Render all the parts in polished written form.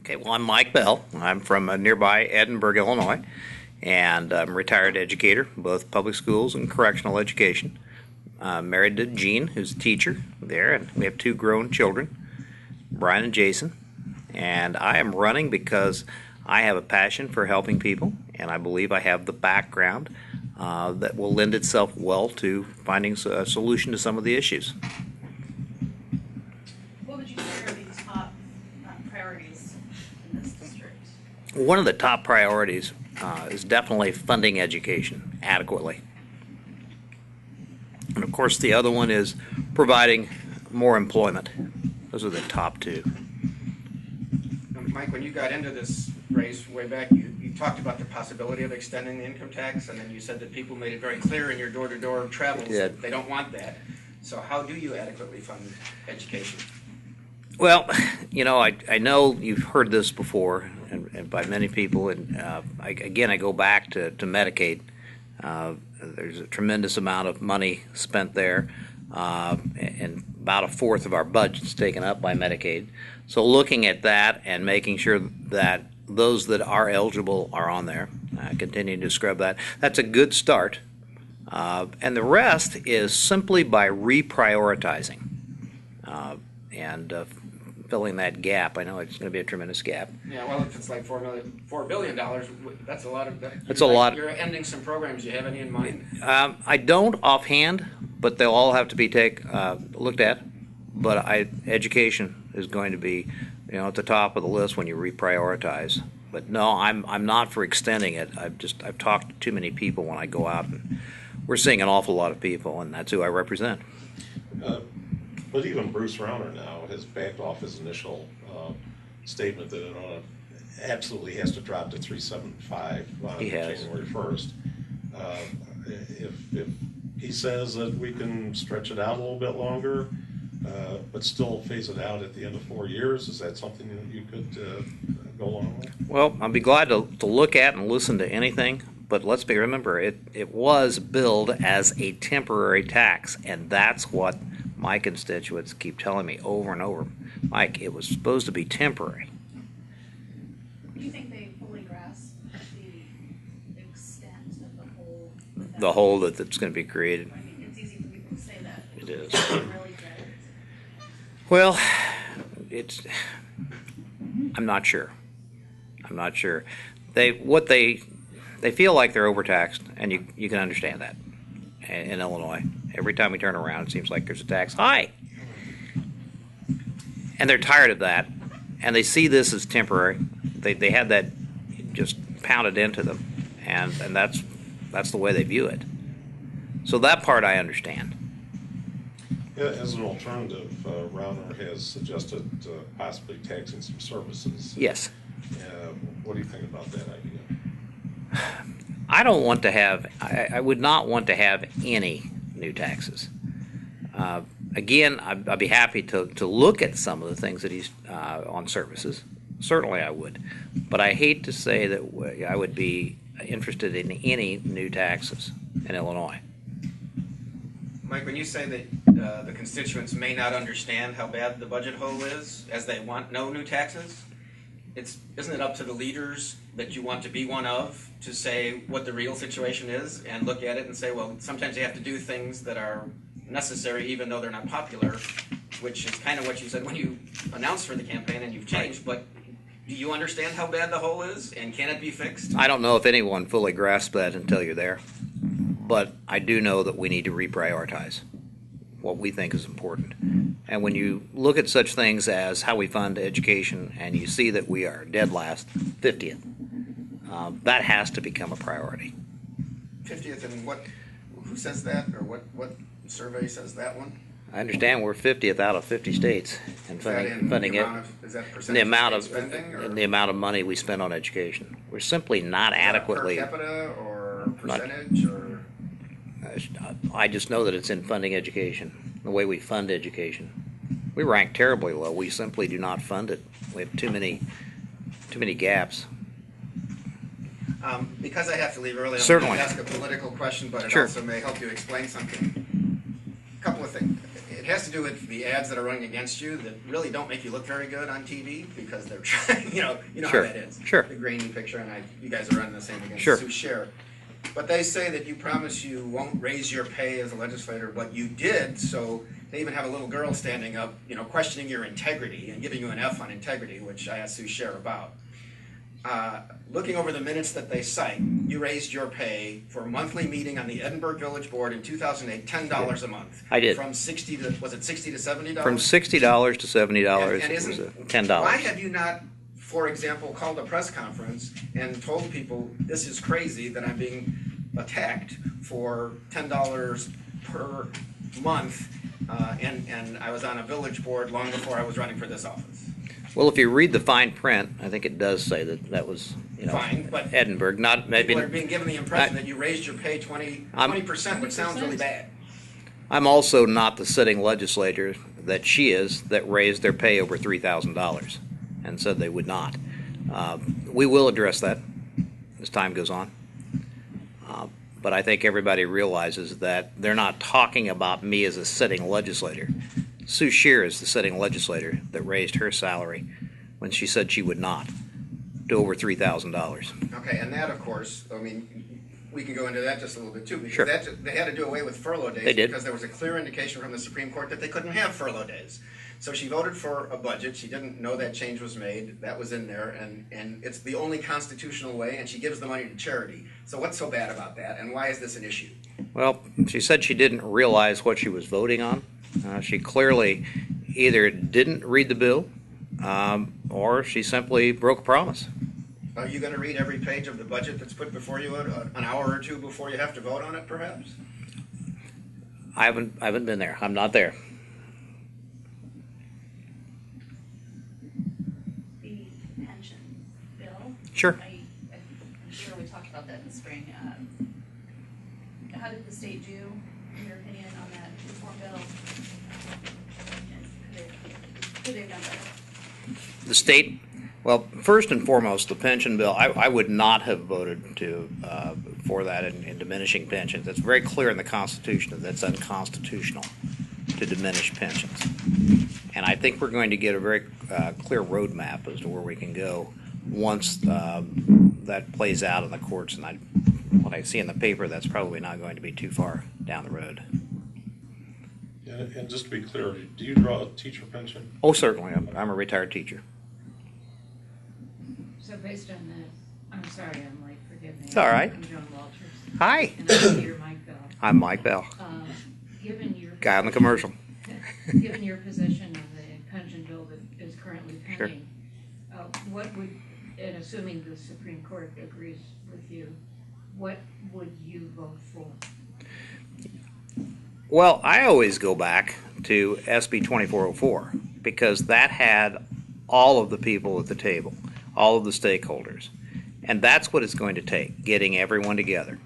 Okay, well, I'm Mike Bell. I'm from nearby Edinburgh, Illinois, and I'm a retired educator, both public schools and correctional education. I'm married to Jean, who's a teacher there, and we have two grown children, Brian and Jason. And I am running because I have a passion for helping people, and I believe I have the background that will lend itself well to finding a solution to some of the issues. What would you say are the top priorities in this district? One of the top priorities is definitely funding education adequately. And of course, the other one is providing more employment. Those are the top two. Mike, when you got into this race way back, you talked about the possibility of extending the income tax, and then you said that people made it very clear in your door-to-door travels that they don't want that. So how do you adequately fund education? Well, you know, I know you've heard this before, and by many people, and I go back to Medicaid. There's a tremendous amount of money spent there, and about a fourth of our budget's taken up by Medicaid. So looking at that and making sure that those that are eligible are on there, continuing to scrub that, that's a good start. And the rest is simply by reprioritizing and filling that gap. I know it's going to be a tremendous gap. Yeah, well, if it's like $4 billion, that's a lot of. That's a lot. You're ending some programs. Do you have any in mind? I don't offhand, but they'll all have to be looked at. But education is going to be, at the top of the list when you reprioritize. But no, I'm not for extending it. I've talked to too many people when I go out, and we're seeing an awful lot of people, and that's who I represent. But even Bruce Rauner now has backed off his initial statement that it absolutely has to drop to 375 on January 1st. If he says that we can stretch it out a little bit longer, but still phase it out at the end of 4 years, is that something that you could go along with? Well, I'd be glad to look at and listen to anything, but remember, it was billed as a temporary tax, and that's what my constituents keep telling me over and over. Mike, it was supposed to be temporary. Do you think they fully grasp the extent of the hole? The hole that's going to be created. I mean, it's easy for people to say that. It is. Really dread it. Well, I'm not sure. They feel like they're overtaxed, and you can understand that in Illinois. Every time we turn around, it seems like there's a tax high. And they're tired of that, and they see this as temporary. They had that just pounded into them, and that's the way they view it. So that part I understand. Yeah, as an alternative, Rauner has suggested possibly taxing some services. Yes. What do you think about that idea? I would not want to have any new taxes. Again, I'd be happy to look at some of the things that he's on services. Certainly I would. But I hate to say that I would be interested in any new taxes in Illinois. Mike, when you say that the constituents may not understand how bad the budget hole is, as they want no new taxes, isn't it up to the leaders that you want to be one of to say what the real situation is and look at it and say, well, sometimes you have to do things that are necessary even though they're not popular, which is kind of what you said when you announced for the campaign and you've changed. But do you understand how bad the hole is, and can it be fixed? I don't know if anyone fully grasps that until you're there, but I do know that we need to reprioritize what we think is important. And when you look at such things as how we fund education and you see that we are dead last, 50th, that has to become a priority. 50th, and who says that, or what survey says that one? I understand we're 50th out of 50 states in funding it. Is that percentage of spending? In the amount of money we spend on education. We're simply not adequately. Per capita or percentage or? I just know that it's in funding education, the way we fund education. We rank terribly low. We simply do not fund it. We have too many gaps. Because I have to leave early, I'm Certainly. going to ask a political question, but it Sure. also may help you explain something. A couple of things. It has to do with the ads that are running against you that really don't make you look very good on TV because they're trying, you know Sure. how that is. Sure. The grainy picture, and you guys are running the same against Sure. Sue Scher. But they say that you promise you won't raise your pay as a legislator, but you did, so they even have a little girl standing up, questioning your integrity and giving you an F on integrity, which I asked Sue Scher about. Looking over the minutes that they cite, you raised your pay for a monthly meeting on the Edinburgh Village Board in 2008, $10 a month. I did. From 60 to, was it 60 to $70? From $60 to $70, And it was isn't, $10. why have you not, for example, called a press conference and told people this is crazy that I'm being attacked for $10 per month, and I was on a village board long before I was running for this office? Well, if you read the fine print, I think it does say that was, Fine, but Edinburgh, not maybe. people are being given the impression that you raised your pay 20%, which sounds really bad. I'm also not the sitting legislator that she is that raised their pay over $3,000 and said they would not. We will address that as time goes on. But I think everybody realizes that they're not talking about me as a sitting legislator. Sue Scher is the sitting legislator that raised her salary when she said she would not to over $3,000. Okay, and that, of course, I mean, we can go into that just a little bit too, because Sure. they had to do away with furlough days They did. because there was a clear indication from the Supreme Court that they couldn't have furlough days. So she voted for a budget. She didn't know that change was made. That was in there, and it's the only constitutional way, and she gives the money to charity. So what's so bad about that, and why is this an issue? Well, she said she didn't realize what she was voting on. She clearly either didn't read the bill or she simply broke a promise. Are you going to read every page of the budget that's put before you an hour or two before you have to vote on it, perhaps? I haven't been there. I'm not there. The pension bill. Sure. I'm sure we talked about that in the spring. How did the state do, in your opinion, on that reform bill? And could they have done better? The state, well, first and foremost, the pension bill, I would not have voted for that in diminishing pensions. It's very clear in the Constitution that that's unconstitutional to diminish pensions. And I think we're going to get a very clear roadmap as to where we can go once that plays out in the courts. And what I see in the paper, that's probably not going to be too far down the road. And just to be clear, do you draw a teacher pension? Oh, certainly. I'm a retired teacher. So based on that, I'm sorry I'm late, forgive me. It's all right. I'm Joan Walters. Hi. And I'm here, Mike Bell. I'm Mike Bell, Given your guy on the commercial. Given your position on the pension bill that is currently Sure. pending, what would, and assuming the Supreme Court agrees with you, what would you vote for? Well, I always go back to SB 2404 because that had all of the people at the table, all of the stakeholders. And that's what it's going to take, getting everyone together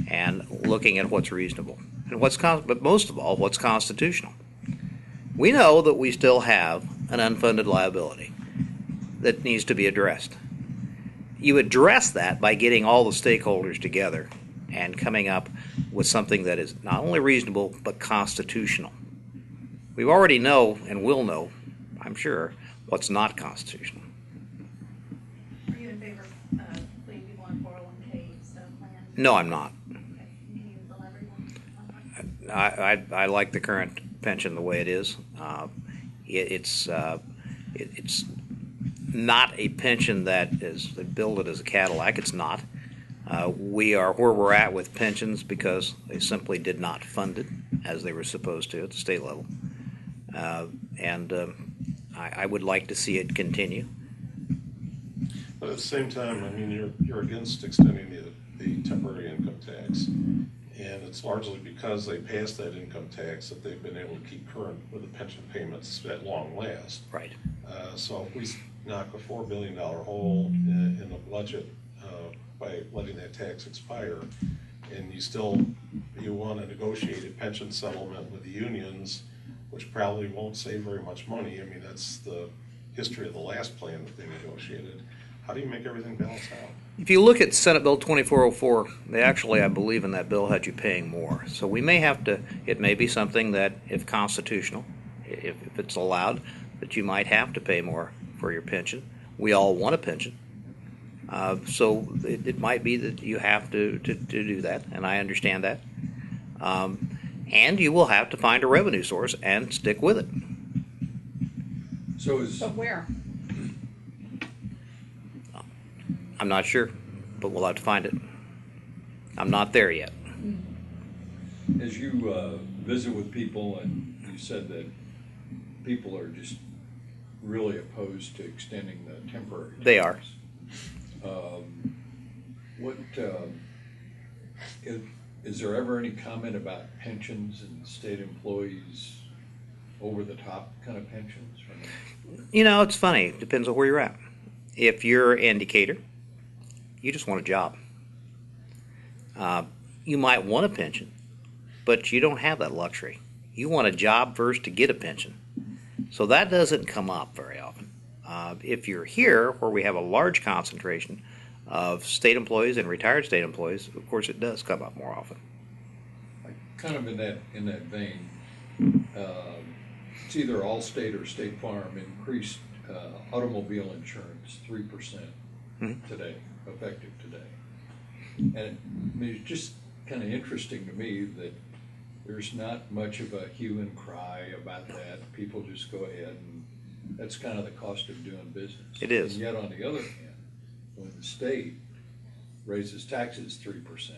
and looking at what's reasonable. And but most of all, what's constitutional. We know that we still have an unfunded liability that needs to be addressed. You address that by getting all the stakeholders together and coming up with something that is not only reasonable but constitutional. We already know and will know, I'm sure, what's not constitutional. Are you in favor of putting people on 401k plan? No, I'm not. Okay. Can you elaborate on that? I like the current pension the way it is. It's not a pension that is billed as a Cadillac. It's not. We are where we're at with pensions because they simply did not fund it as they were supposed to at the state level. I would like to see it continue. But at the same time, I mean, you're against extending the temporary income tax. And it's largely because they passed that income tax that they've been able to keep current with the pension payments at long last. Right. So if we knock a $4 billion hole in the budget by letting that tax expire, and you want a negotiated pension settlement with the unions, which probably won't save very much money. I mean, that's the history of the last plan that they negotiated. how do you make everything balance out? If you look at Senate Bill 2404, they actually, I believe in that bill, had you paying more. So we may have to, it may be something that, if constitutional, if it's allowed, that you might have to pay more for your pension. We all want a pension. So it might be that you have to do that, and I understand that. And you will have to find a revenue source and stick with it. So is, But where? I'm not sure, but we'll have to find it. I'm not there yet. as you visit with people, and you said that people are just really opposed to extending the temporary. They are. tax. What, is there ever any comment about pensions and state employees, over the top kind of pensions? You know, it's funny. It depends on where you're at. If you're in Decatur, you just want a job. You might want a pension, but you don't have that luxury. You want a job first to get a pension. So that doesn't come up very often. If you're here, where we have a large concentration of state employees and retired state employees, of course it does come up more often. Kind of in that vein, it's either Allstate or State Farm increased automobile insurance 3% today, effective today. And I mean, it's just kind of interesting to me that there's not much of a hue and cry about that. People just go ahead, and that's kind of the cost of doing business. It is. And yet, on the other hand, when the state raises taxes 3%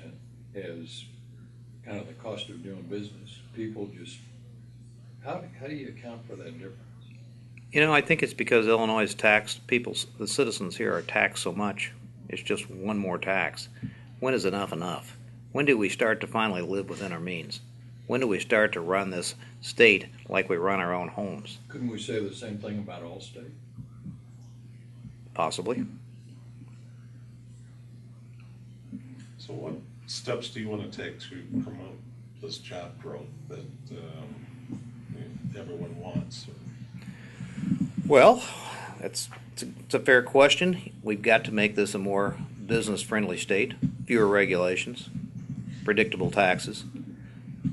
as kind of the cost of doing business, people just, how do you account for that difference? You know, I think it's because Illinois is taxed, the citizens here are taxed so much. It's just one more tax. When is enough enough? When do we start to finally live within our means? When do we start to run this state like we run our own homes? Couldn't we say the same thing about Allstate? Possibly. So what steps do you want to take to promote this job growth that everyone wants? Well, it's a fair question. We've got to make this a more business-friendly state, fewer regulations, predictable taxes.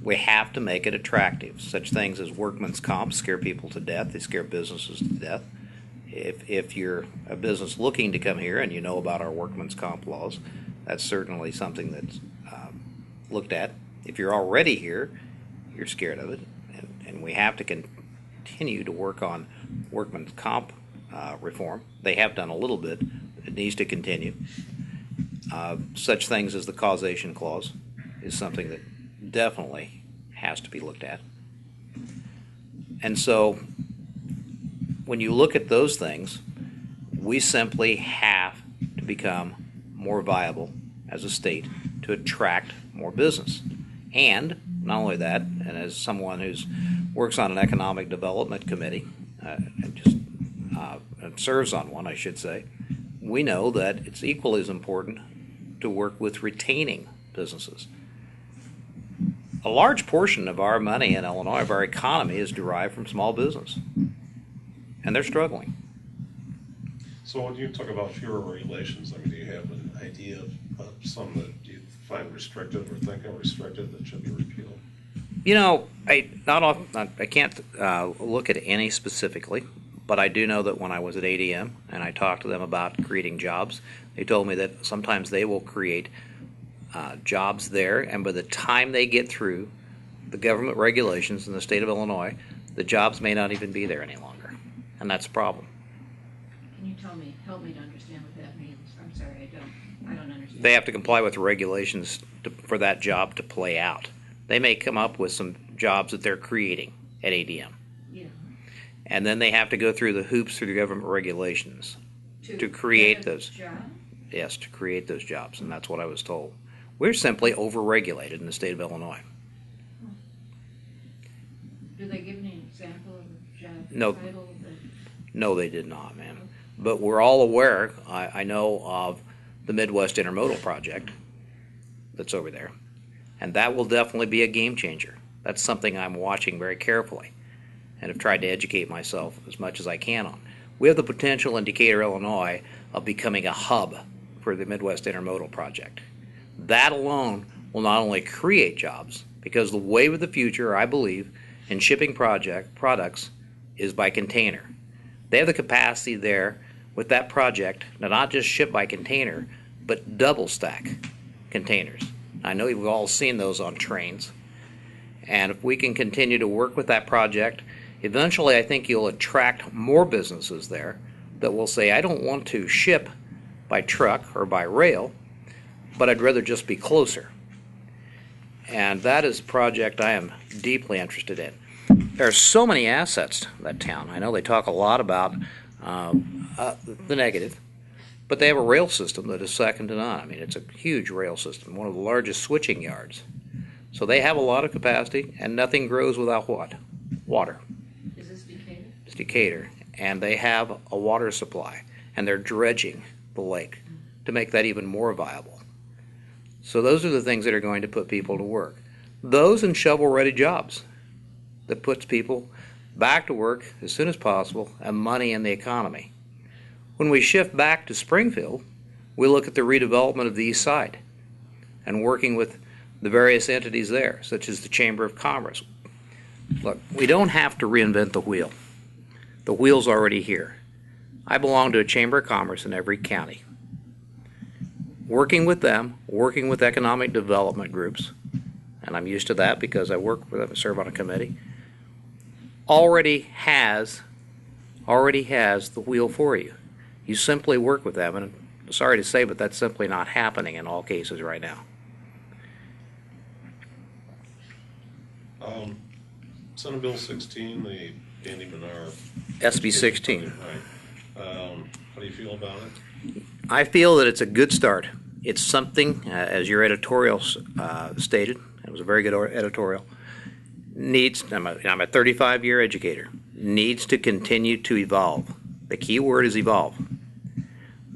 We have to make it attractive. Such things as workman's comp scare people to death. They scare businesses to death. If you're a business looking to come here and you know about our workman's comp laws, that's certainly something that's looked at. If you're already here, you're scared of it. And we have to continue to work on workman's comp reform. They have done a little bit. It needs to continue. Such things as the causation clause is something that definitely has to be looked at. And so when you look at those things, we simply have to become more viable as a state to attract more business. And not only that, and as someone who works on an economic development committee, and serves on one, I should say, we know that it's equally as important to work with retaining businesses. A large portion of our money in Illinois, of our economy, is derived from small business, and they're struggling. So when you talk about fewer regulations, I mean, do you have an idea of some that you find restrictive or think are restrictive that should be repealed? You know, I can't look at any specifically, but I do know that when I was at ADM and I talked to them about creating jobs, they told me that sometimes they will create jobs there, and by the time they get through the government regulations in the state of Illinois, the jobs may not even be there any longer, and that's a problem. Can you help me to understand what that means? I'm sorry, I don't understand. They have to comply with the regulations for that job to play out. They may come up with some jobs that they're creating at ADM. Yeah. And then they have to go through the hoops through the government regulations to create those. Job? Yes, to create those jobs, and that's what I was told. We're simply over-regulated in the state of Illinois. Do they give any example of a job No. title that? No, they did not, ma'am. But we're all aware, I know of the Midwest Intermodal Project that's over there, and that will definitely be a game changer. That's something I'm watching very carefully and have tried to educate myself as much as I can on. We have the potential in Decatur, Illinois, of becoming a hub for the Midwest Intermodal Project. That alone will not only create jobs, because the wave of the future, I believe, in shipping products is by container. They have the capacity there with that project to not just ship by container, but double stack containers. I know you've all seen those on trains. And if we can continue to work with that project, eventually I think you'll attract more businesses there that will say, I don't want to ship by truck or by rail, but I'd rather just be closer. And that is a project I am deeply interested in. There are so many assets to that town. I know they talk a lot about the negative, but they have a rail system that is second to none. I mean, it's a huge rail system, one of the largest switching yards. So they have a lot of capacity, and nothing grows without what? Water. Is this Decatur? It's Decatur. And they have a water supply, and they're dredging the lake to make that even more viable. So those are the things that are going to put people to work. Those and shovel-ready jobs that puts people back to work as soon as possible and money in the economy. When we shift back to Springfield, we look at the redevelopment of the East Side and working with the various entities there, such as the Chamber of Commerce. Look, we don't have to reinvent the wheel. The wheel's already here. I belong to a Chamber of Commerce in every county. Working with them, working with economic development groups, and I'm used to that because I work with them, serve on a committee, already has the wheel for you. You simply work with them, and I'm sorry to say, but that's simply not happening in all cases right now. Senate Bill 16, the Andy Menard. SB 16. Right. How do you feel about it? I feel that it's a good start. It's something, as your editorial stated, it was a very good editorial, I'm a 35-year educator, needs to continue to evolve. The key word is evolve.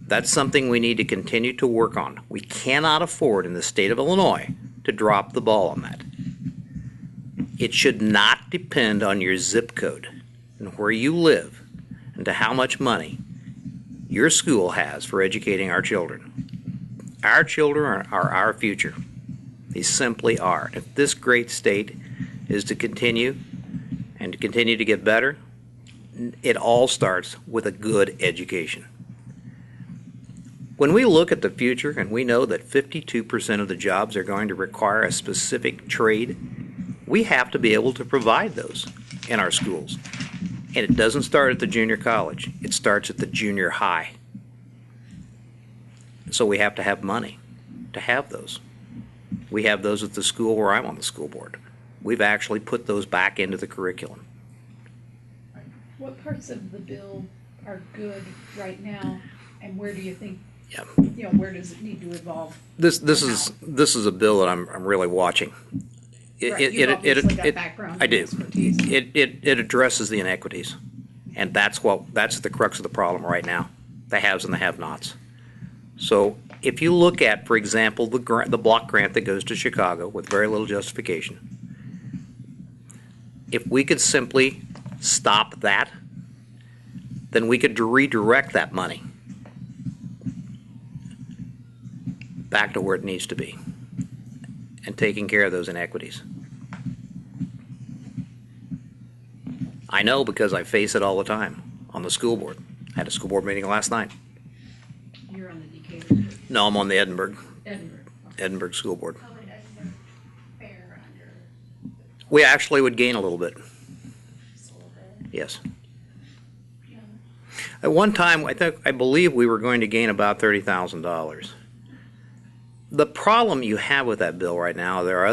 That's something we need to continue to work on. We cannot afford in the state of Illinois to drop the ball on that. It should not depend on your zip code and where you live and to how much money your school has for educating our children. Our children are our future. They simply are. If this great state is to continue and to continue to get better, it all starts with a good education. When we look at the future and we know that 52% of the jobs are going to require a specific trade, we have to be able to provide those in our schools. And it doesn't start at the junior college. It starts at the junior high. So we have to have money to have those. We have those at the school where I'm on the school board. We've actually put those back into the curriculum. What parts of the bill are good right now, and where do you think, Yeah. where does it need to evolve? This is a bill that I'm really watching. You've obviously got background I and do. expertise. It addresses the inequities, and that's the crux of the problem right now. The haves and the have-nots. So if you look at, for example, the block grant that goes to Chicago with very little justification, if we could simply stop that, then we could redirect that money back to where it needs to be and taking care of those inequities. I know because I face it all the time on the school board. I had a school board meeting last night. You're on the Decatur, No, I'm on the Edinburgh Edinburgh. School Board. How would Edinburgh fare under We actually would gain a little bit, just a little bit? yes. Yeah. At one time, I believe we were going to gain about $30,000. The problem you have with that bill right now, there are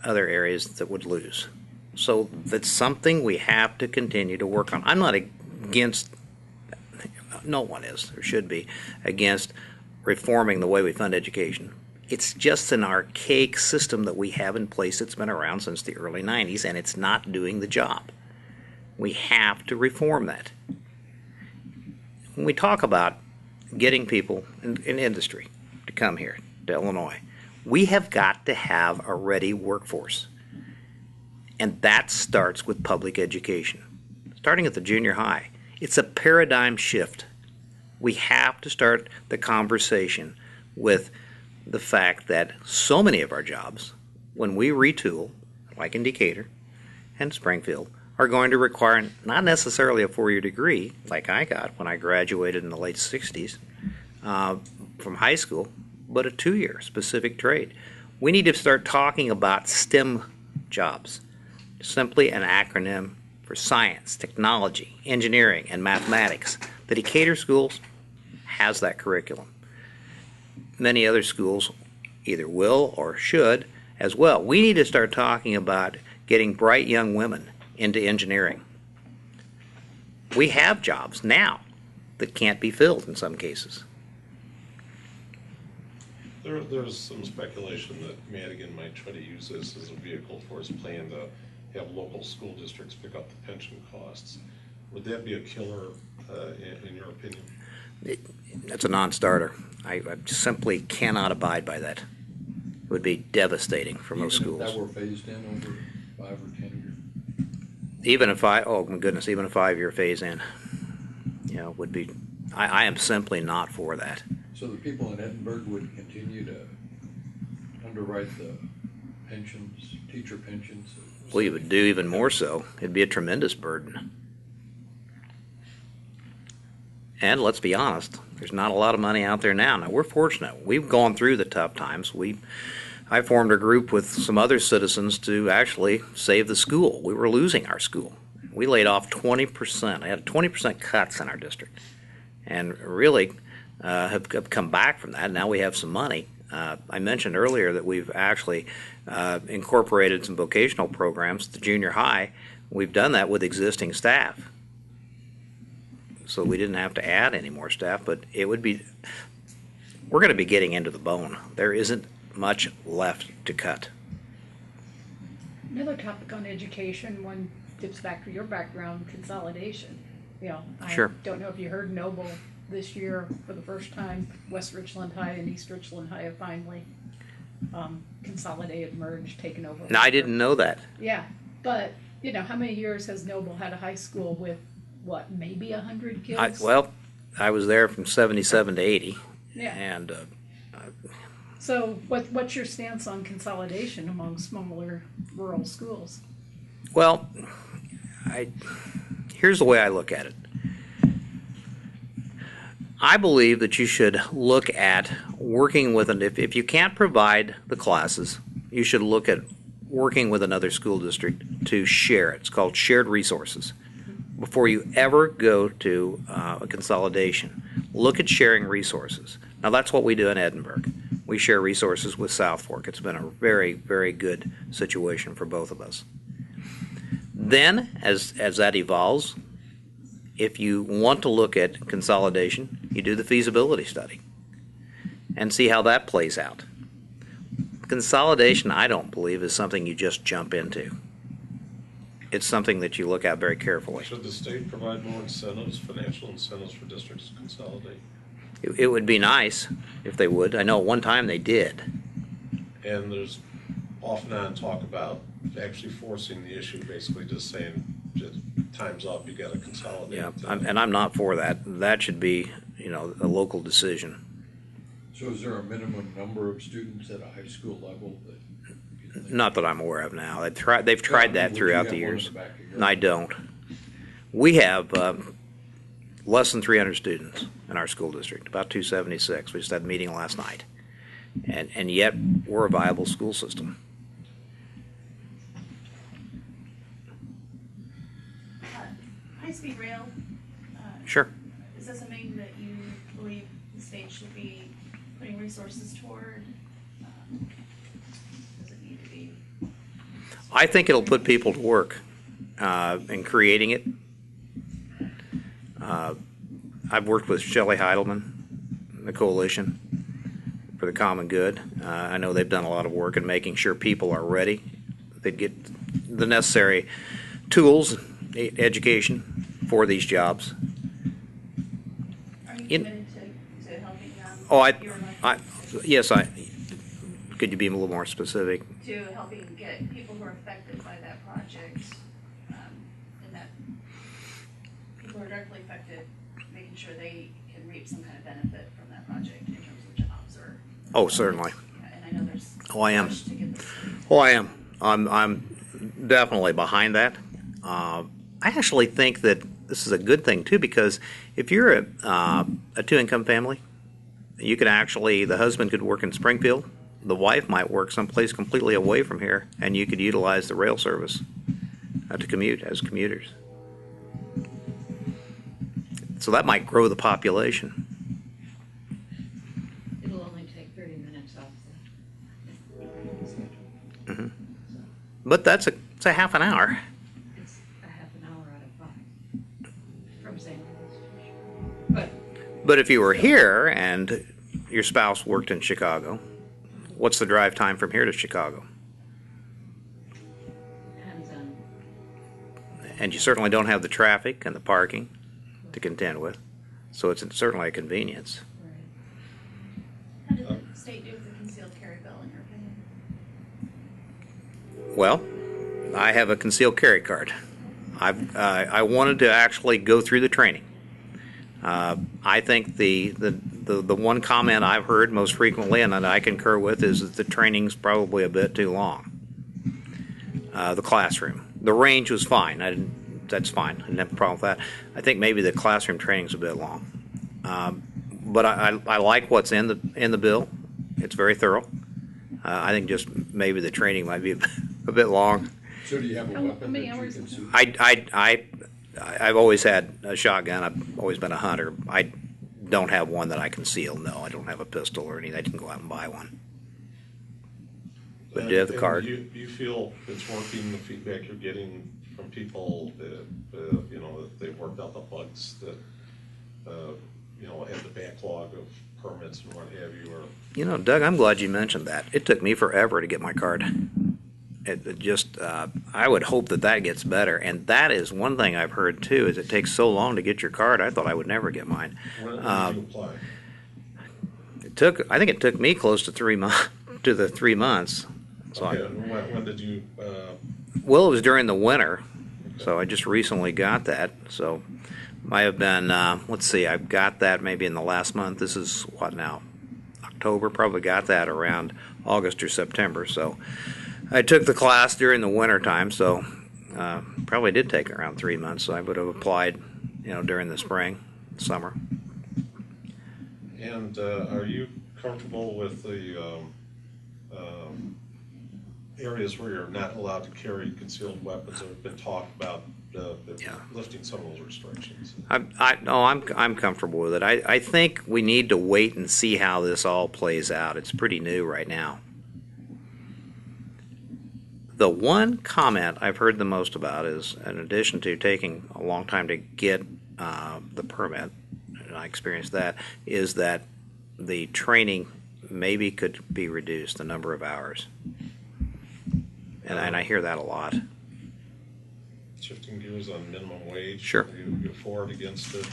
other areas that would lose. So that's something we have to continue to work on. I'm not against, no one is, or should be, against reforming the way we fund education. It's just an archaic system that we have in place that's been around since the early 90s, and it's not doing the job. We have to reform that. When we talk about getting people in industry to come here to Illinois, we have got to have a ready workforce. And that starts with public education. Starting at the junior high, it's a paradigm shift We have to start the conversation with the fact that so many of our jobs, when we retool, like in Decatur and Springfield, are going to require not necessarily a 4-year degree like I got when I graduated in the late 60s from high school, but a 2-year specific trade. We need to start talking about STEM jobs, simply an acronym for science, technology, engineering, and mathematics. The Decatur schools has that curriculum. Many other schools either will or should as well. We need to start talking about getting bright young women into engineering. We have jobs now that can't be filled in some cases. There's some speculation that Madigan might try to use this as a vehicle for his plan to have local school districts pick up the pension costs. Would that be a killer, in your opinion? That's a non-starter. I simply cannot abide by that. It would be devastating for most schools. Even if that were phased in over 5 or 10 years? Even if oh my goodness, even a 5-year phase in, would be, I am simply not for that. So the people in Edinburgh would continue to underwrite the pensions, teacher pensions? We would do even more so. It'd be a tremendous burden. And let's be honest, there's not a lot of money out there now. Now, we're fortunate. We've gone through the tough times. I formed a group with some other citizens to actually save the school. We were losing our school. We laid off 20%. I had 20% cuts in our district. And really have come back from that. Now we have some money. I mentioned earlier that we've actually incorporated some vocational programs at the junior high. We've done that with existing staff. So we didn't have to add any more staff, but we're going to be getting into the bone. There isn't much left to cut. Another topic on education, one tips back to your background, consolidation. Sure. I don't know if you heard Noble this year for the first time, West Richland High and East Richland High have finally consolidated, merged, taken over. Now, I didn't know that. Yeah, but how many years has Noble had a high school with what, maybe 100 kids? I was there from 77 to 80. Yeah. And so what's your stance on consolidation among smaller rural schools? Well, here's the way I look at it. I believe that you should look at working with if you can't provide the classes, you should look at working with another school district to share it. It's called shared resources. Before you ever go to a consolidation, look at sharing resources. Now, that's what we do in Edinburgh. We share resources with South Fork. It's been a very, very good situation for both of us. Then, as that evolves, if you want to look at consolidation, you do the feasibility study and see how that plays out. Consolidation, I don't believe, is something you just jump into. It's something that you look at very carefully. Should the state provide more incentives, financial incentives for districts to consolidate? It would be nice if they would. I know at one time they did. And there's off and on talk about actually forcing the issue, basically just saying, time's up, you got to consolidate. Yeah, and I'm not for that. That should be, a local decision. So is there a minimum number of students at a high school level that you think? Not that I'm aware of now. They've tried that Would you throughout have the one in years. the back of your And I don't. We have less than 300 students in our school district, about 276. We just had a meeting last night. And yet we're a viable school system. High-speed rail, Sure. is that something that you believe the state should be putting resources toward? Does it need to be? I think it'll put people to work in creating it. I've worked with Shelley Heidelman, the Coalition for the Common Good. I know they've done a lot of work in making sure people are ready. They get the necessary tools, education for these jobs. Are you In- committed to helping them? Oh, yes, could you be a little more specific? To helping get people who are affected by that project, and that people who are directly affected, making sure they can reap some kind of benefit from that project in terms of jobs or? Oh, certainly. Yeah, and I know there's. Oh, I am. rush to get this. Oh, I am. I'm definitely behind that. I actually think that this is a good thing too, because if you're a two-income family, you could actually, the husband could work in Springfield, the wife might work someplace completely away from here, and you could utilize the rail service to commute as commuters. So that might grow the population. It'll only take 30 minutes off the. Hmm. But it's a half an hour. It's a half an hour out of 5 from St. Louis. But if you were here and your spouse worked in Chicago, what's the drive time from here to Chicago? Depends on. And you certainly don't have the traffic and the parking to contend with. So it's certainly a convenience. How did the state do with the concealed carry bill, in your opinion? Well, I have a concealed carry card. I wanted to actually go through the training. I think the one comment I've heard most frequently, and that I concur with, is that the training's probably a bit too long. The classroom, the range was fine. That's fine. I didn't have a problem with that. I think maybe the classroom training's a bit long, but I like what's in the bill. It's very thorough. I think just maybe the training might be a bit long. So do you have a How weapon that many you hours can is shoot? I've always had a shotgun. I've always been a hunter. I don't have one that I conceal. No, I don't have a pistol or anything. I didn't go out and buy one. But do you have the And card? Do you feel it's working, the feedback you're getting from people that, that they've worked out the bugs that, have the backlog of permits and what have you, or? Doug, I'm glad you mentioned that. It took me forever to get my card. It just, I would hope that gets better. And that is one thing I've heard too, is it takes so long to get your card. I thought I would never get mine. When did you apply? I think it took me close to 3 months, to the 3 months. So Okay, and when did you, well, it was during the winter, so I just recently got that. So might have been, let's see, I've got that maybe in the last month. This is what now? October. Probably got that around August or September. So I took the class during the winter time, so probably did take around 3 months. So I would have applied, during the spring, summer. and are you comfortable with the areas where you're not allowed to carry concealed weapons that have been talked about, Yeah. lifting some of those restrictions? I'm comfortable with it. I think we need to wait and see how this all plays out. It's pretty new right now. The one comment I've heard the most about is, in addition to taking a long time to get the permit, and I experienced that, is that the training maybe could be reduced, the number of hours. And I hear that a lot. Shifting gears on minimum wage. Sure. You for it, against it?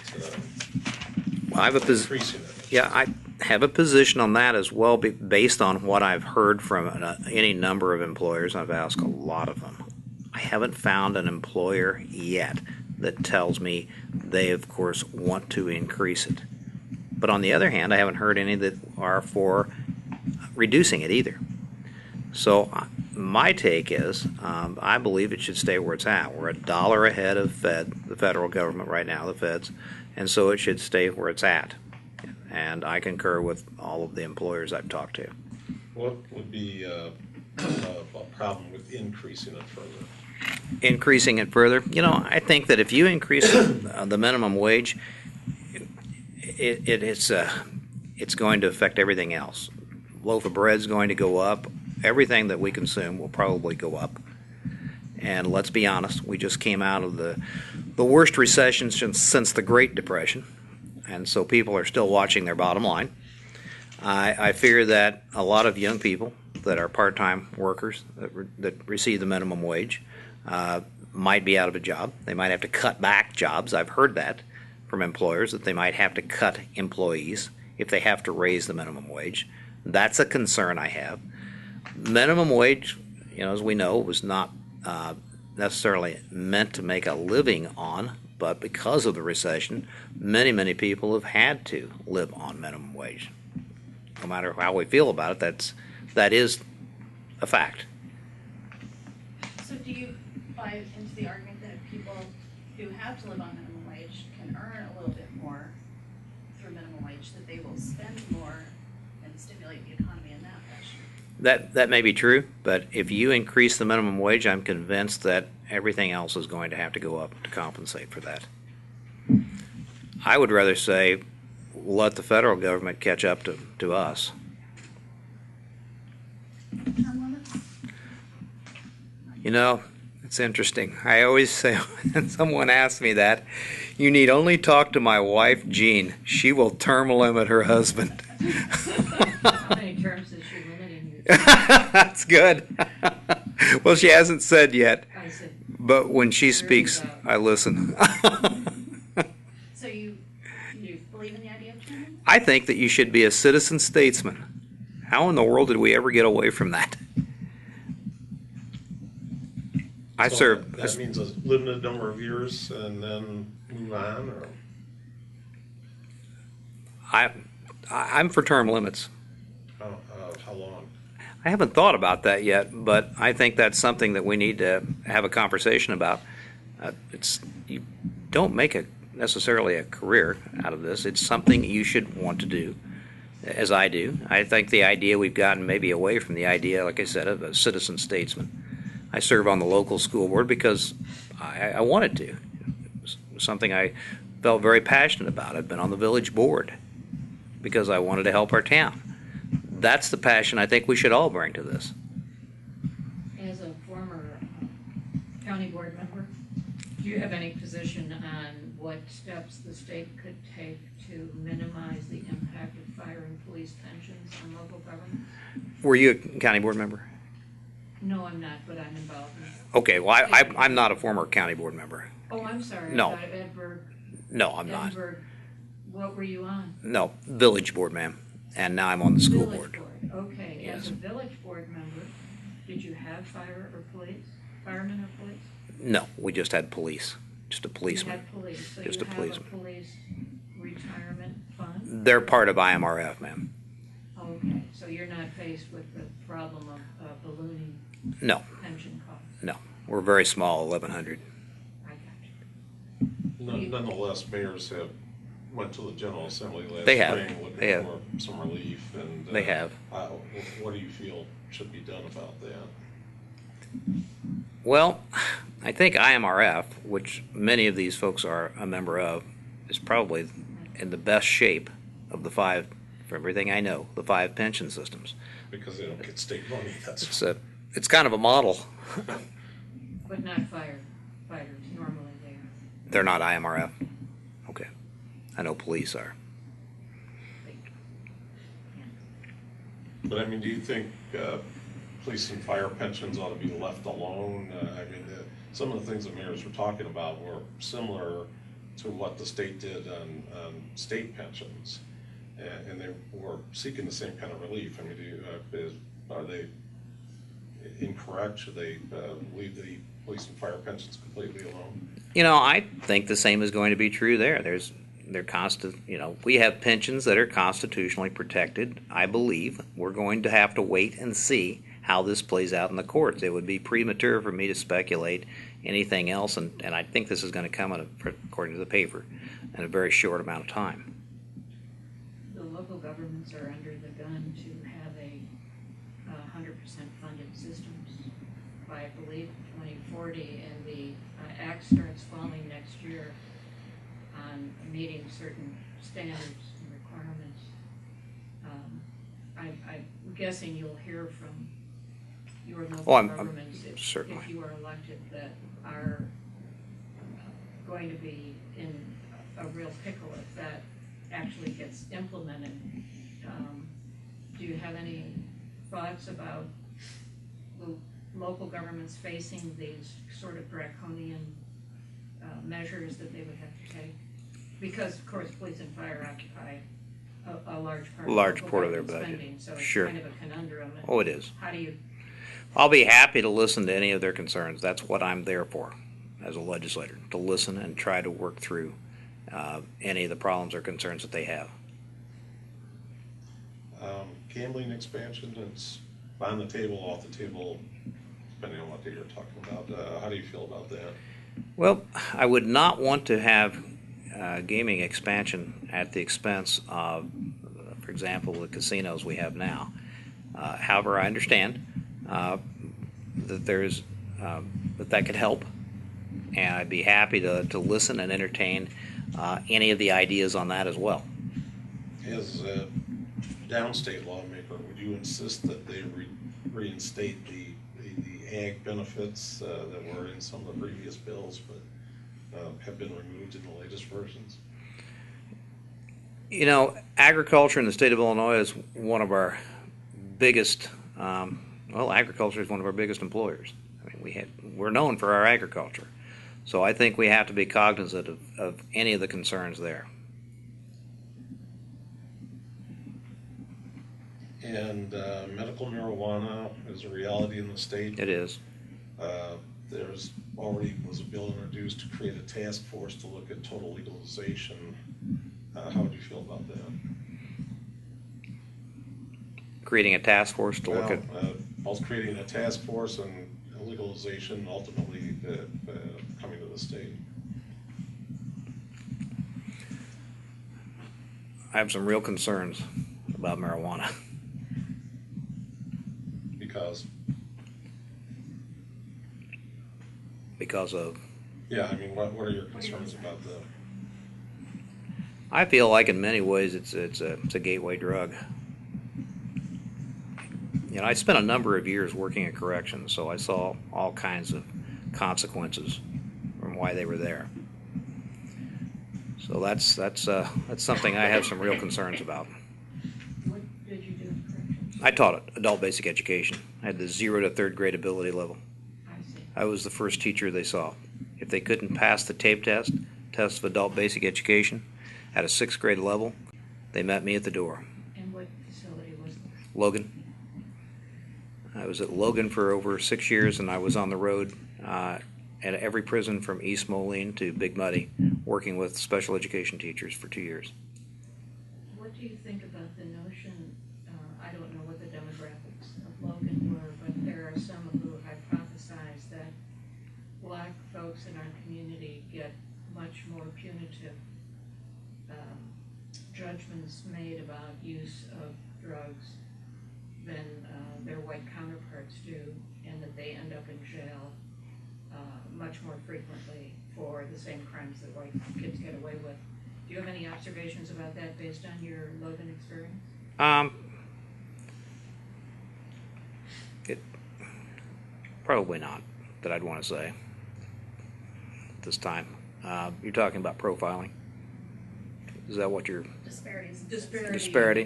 Well, I have a position. Increasing it. Yeah, I have a position on that as well, based on what I've heard from any number of employers. I've asked a lot of them. I haven't found an employer yet that tells me they, of course, want to increase it. But on the other hand, I haven't heard any that are for reducing it either. So my take is, I believe it should stay where it's at. We're $1 ahead of the federal government right now, the feds, and so it should stay where it's at. And I concur with all of the employers I've talked to. What would be a problem with increasing it further? Increasing it further, I think that if you increase the minimum wage, it's going to affect everything else. Loaf of bread's going to go up. Everything that we consume will probably go up. And let's be honest, we just came out of the worst recession since the Great Depression, and so people are still watching their bottom line. I fear that a lot of young people that are part-time workers that receive the minimum wage might be out of a job. They might have to cut back jobs. I've heard that from employers, that they might have to cut employees if they have to raise the minimum wage. That's a concern I have. Minimum wage, as we know, was not necessarily meant to make a living on, But because of the recession, many people have had to live on minimum wage. No matter how we feel about it, that is a fact. So do you buy into the argument that if people who have to live on minimum wage can earn a little bit more through minimum wage, that they will spend more and stimulate the economy in that fashion? That may be true, but if you increase the minimum wage, I'm convinced that everything else is going to have to go up to compensate for that. I would rather say let the federal government catch up to us. Term limits? You know, it's interesting. I always say when someone asks me that, you need only talk to my wife, Jean. She will term limit her husband. How many terms is she limiting you? That's good. Well, she hasn't said yet, I said, but when she speaks, I listen. So you believe in the idea of term limits? I think that you should be a citizen statesman. How in the world did we ever get away from that? I So served. That means a limited number of years and then move on, or? I'm for term limits. How long? I haven't thought about that yet, but I think that's something that we need to have a conversation about. You don't make necessarily a career out of this. It's something you should want to do, as I do. I think the idea we've gotten maybe away from the idea, like I said, of a citizen statesman. I serve on the local school board because I wanted to. It was something I felt very passionate about. I've been on the village board because I wanted to help our town. That's the passion I think we should all bring to this. as a former county board member, do you have any position on what steps the state could take to minimize the impact of fire and police pensions on local government? Were you a county board member? No, I'm not, but I'm involved in it. Okay, well, I'm not a former county board member. Oh, I'm sorry. No. I thought Edinburgh. No, I'm not. Edinburgh, what were you on? No, village board, ma'am. And now I'm on the school Village board. Okay, Yes. as a village board member, did you have fire or police, firemen or police? No, we just had police, just a You policeman. had police, so Just you a have policeman. a police retirement fund? They're part of IMRF, ma'am. Okay, so you're not faced with the problem of ballooning No, pension costs? no. We're very small, 1,100. I got you. Nonetheless, mayors have went to the General Assembly last They have. spring looking They have. for some relief, and They have. What do you feel should be done about that? Well, I think IMRF, which many of these folks are a member of, is probably in the best shape of the five, for everything I know, the five pension systems. Because they don't get state money, that's. It's kind of a model. But not firefighters, normally they are. They're not IMRF. Okay. I know police are. But I mean, do you think police and fire pensions ought to be left alone? Some of the things the mayors were talking about were similar to what the state did on state pensions, and they were seeking the same kind of relief. I mean, are they incorrect? Should they leave the police and fire pensions completely alone? You know, I think the same is going to be true there. We have pensions that are constitutionally protected. I believe we're going to have to wait and see how this plays out in the courts. It would be premature for me to speculate anything else, and I think this is going to come, according to the paper, in a very short amount of time. The local governments are under the gun to have a 100% funded systems by, I believe, 2040, and the act starts falling next year on meeting certain standards and requirements. I'm guessing you'll hear from your local I'm governments certainly. if you are elected that are going to be in a real pickle if that actually gets implemented. Do you have any thoughts about the local governments facing these sort of draconian measures that they would have to take? Because, of course, police and fire occupy a large part Of their budget. spending, so it's Sure. kind of a conundrum. And Oh, it is. how do you? I'll be happy to listen to any of their concerns. That's what I'm there for. as a legislator, to listen and try to work through any of the problems or concerns that they have. Gambling expansion, it's on the table, off the table, depending on what day you're talking about. How do you feel about that? Well, I would not want to have gaming expansion at the expense of, for example, the casinos we have now. However, I understand that there's that could help, and I'd be happy to listen and entertain any of the ideas on that as well. As a downstate lawmaker, would you insist that they reinstate the ag benefits that were in some of the previous bills but have been removed in the latest versions? You know, agriculture in the state of Illinois is one of our biggest, agriculture is one of our biggest employers. I mean, we're known for our agriculture. So I think we have to be cognizant of any of the concerns there. And medical marijuana is a reality in the state. It is. There's already was a bill introduced to create a task force to look at total legalization. How would you feel about that? Creating a task force to look at. Both creating a task force and legalization, ultimately coming to the state. I have some real concerns about marijuana. Because of. Yeah, I mean, what are your concerns about that? I feel like in many ways it's a gateway drug. You know, I spent a number of years working at corrections, so I saw all kinds of consequences from why they were there. So that's something I have some real concerns about. What did you do in corrections? I taught adult basic education. I had the 0 to 3rd grade ability level. I see. I was the first teacher they saw. If they couldn't pass the TAPE test of adult basic education, at a 6th grade level, they met me at the door. And what facility was this? Logan. I was at Logan for over 6 years, and I was on the road at every prison from East Moline to Big Muddy, working with special education teachers for 2 years. What do you think about the notion, I don't know what the demographics of Logan were, but there are some who hypothesize that black folks in our community get much more punitive judgments made about use of drugs than their white counterparts do, and that they end up in jail much more frequently for the same crimes that white kids get away with. Do you have any observations about that based on your Logan experience? Probably not, that I'd want to say at this time. You're talking about profiling. Is that what you're... Disparities.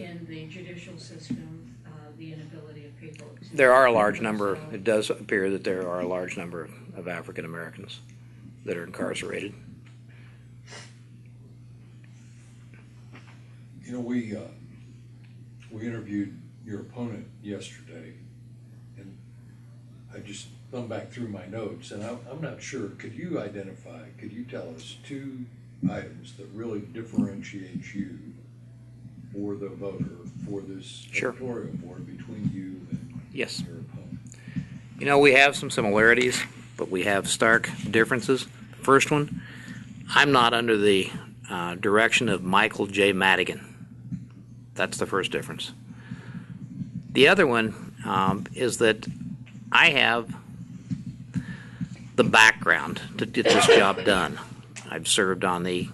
In the judicial system, the inability of people to... There are a large number, it does appear that there are a large number of African Americans that are incarcerated. You know, we interviewed your opponent yesterday, and I just thumbed back through my notes, and I'm not sure. Could you tell us 2 items that really differentiate you for the voter for this Sure. editorial board between you and Yes. your opponent? You know, we have some similarities, but we have stark differences. First one, I'm not under the direction of Michael J. Madigan. That's the first difference. The other one is that I have the background to get this job done. I've served on the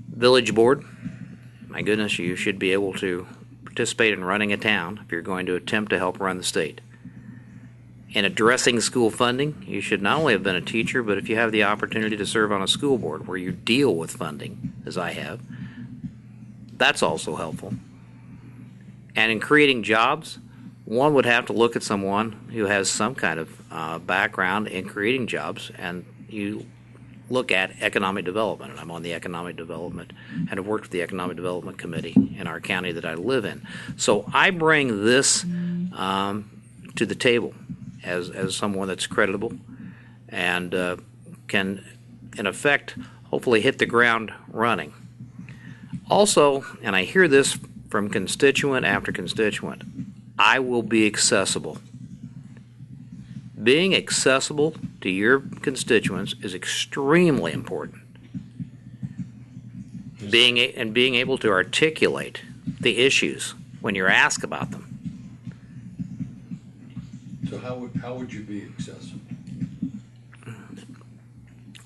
village board. My goodness, you should be able to participate in running a town if you're going to attempt to help run the state. In addressing school funding, you should not only have been a teacher, but if you have the opportunity to serve on a school board where you deal with funding, as I have, that's also helpful. And in creating jobs, one would have to look at someone who has some kind of background in creating jobs, and you look at economic development. And I'm on the economic development and have worked with the economic development committee in our county that I live in. So I bring this to the table as someone that's creditable and can, in effect, hopefully hit the ground running. Also, and I hear this from constituent after constituent, I will be accessible. Being accessible to your constituents is extremely important. Being able to articulate the issues when you're asked about them. So how would you be accessible?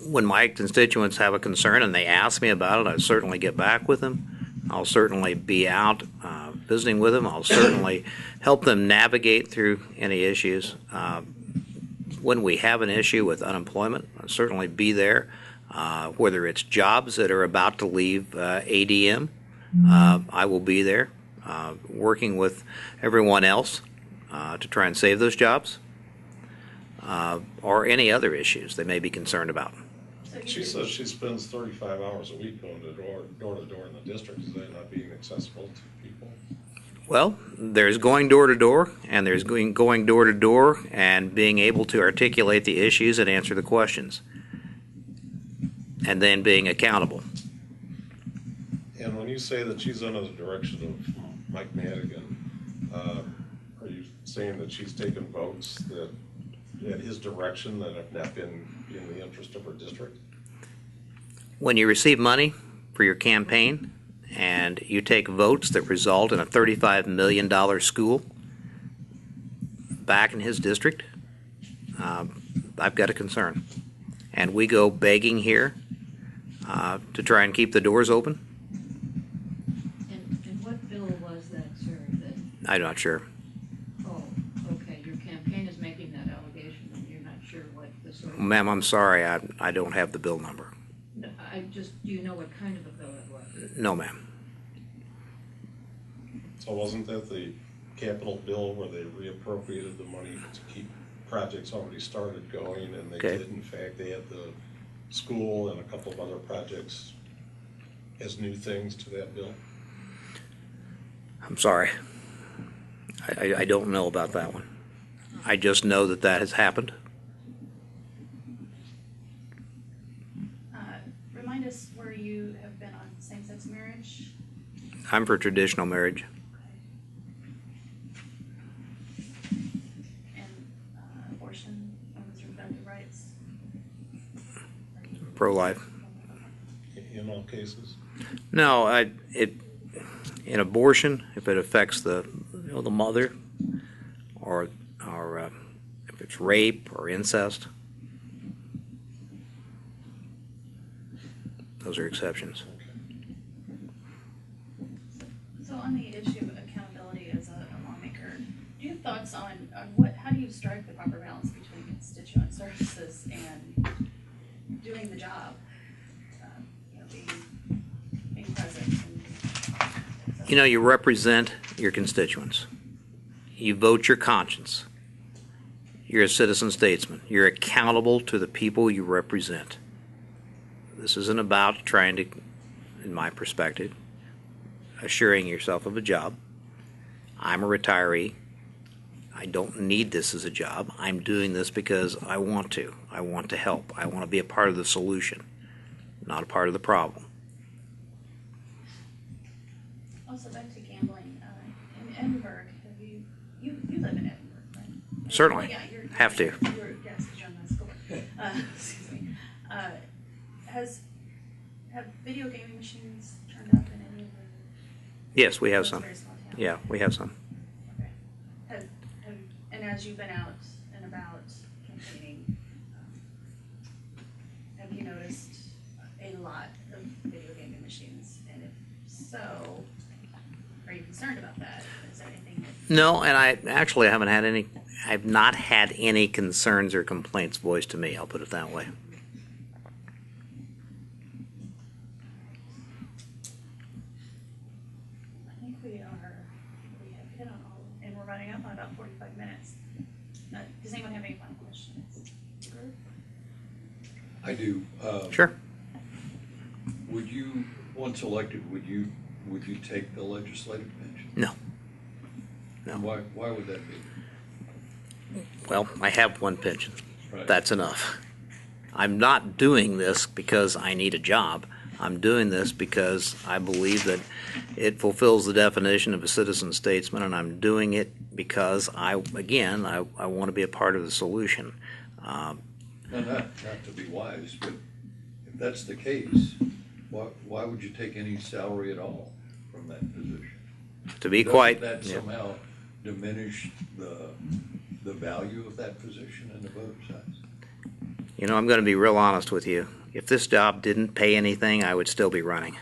When my constituents have a concern and they ask me about it, I certainly get back with them. I'll certainly be out visiting with them. I'll certainly help them navigate through any issues. When we have an issue with unemployment, I'll certainly be there. Whether it's jobs that are about to leave ADM, I will be there working with everyone else to try and save those jobs, or any other issues they may be concerned about. She says she spends 35 hours a week going door to door in the district. Is that not being accessible to people? Well, there's going door to door, and there's going door to door and being able to articulate the issues and answer the questions, and then being accountable. And when you say that she's under the direction of Mike Madigan, are you saying that she's taken votes that at his direction that have not been in the interest of her district? When you receive money for your campaign and you take votes that result in a $35 million school back in his district, I've got a concern. And we go begging here to try and keep the doors open. And what bill was that, sir? I'm not sure. Oh, okay, your campaign is making that allegation and you're not sure what the sort of... Ma'am, I'm sorry, I don't have the bill number. No, do you know what kind of a bill it was? No, ma'am. So wasn't that the capital bill where they reappropriated the money to keep projects already started going, and they Okay. did in fact add the school and a couple of other projects as new things to that bill? I'm sorry. I don't know about that one. I just know that that has happened. Remind us where you have been on same-sex marriage. I'm for traditional marriage. And abortion, women's reproductive rights. Pro-life. In all cases? No, in abortion, if it affects the mother, or if it's rape or incest, those are exceptions. So on the issue of accountability as a lawmaker, do you have thoughts on how do you strike the proper balance between constituent services and doing the job? Being present. You represent your constituents. You vote your conscience. You're a citizen statesman. You're accountable to the people you represent. This isn't about trying to, in my perspective, assuring yourself of a job. I'm a retiree. I don't need this as a job. I'm doing this because I want to. I want to help. I want to be a part of the solution, not a part of the problem. Also back to gambling, in Edinburgh, you live in Edinburgh, right? Certainly. Yeah, Have to. You're a guest, you're on the school. Excuse me. Have video gaming machines turned up in any of the? Yes, we have those some. very small towns? Yeah, we have some. Okay. And as you've been out and about campaigning, have you noticed a lot of video gaming machines? And if so, are you concerned about that? Is there anything that... No, and I actually haven't had any. I've not had any concerns or complaints voiced to me. I'll put it that way. I think we have hit on all, and we're running up on about 45 minutes. Does anyone have any final questions? I do. Sure. Would you, once elected, would you take the legislative pension? No. No. Why would that be? Well, I have one pension. Right. That's enough. I'm not doing this because I need a job. I'm doing this because I believe that it fulfills the definition of a citizen statesman, and I'm doing it because I want to be a part of the solution. Now, not to be wise, but if that's the case, why would you take any salary at all from that position? To be Doesn't quite, that yeah. somehow diminish the value of that position in the voter's eyes? I'm going to be real honest with you. If this job didn't pay anything, I would still be running.